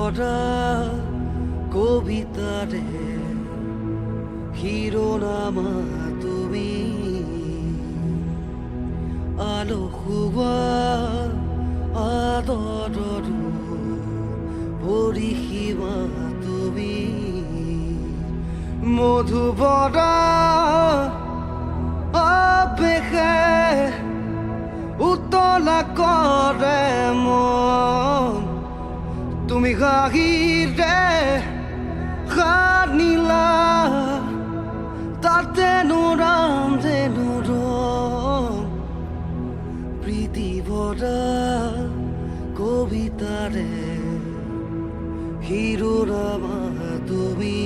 ভৰা কবিতাৰে শিৰোনামা তুমি আলো খুৱা আদৰৰো পৰিসীমা তুমি মধুবৰা আবেশে উতলা কৰে মন তুমি হাঁহিৰে সানিলা তাতে নুৰাম যে নুৰম প্ৰীতি ভৰা কবিতাৰে শিৰোনামা তুমি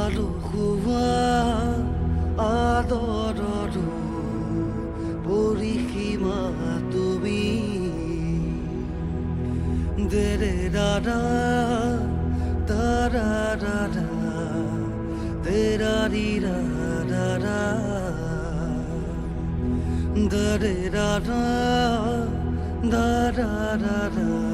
আলো খুৱা আদৰৰো পৰিসীমা তুমি দেৰে দাদা দাদা দাদা তেৰা ৰিৰা দাদা দাদা দাদা দাদা দাদা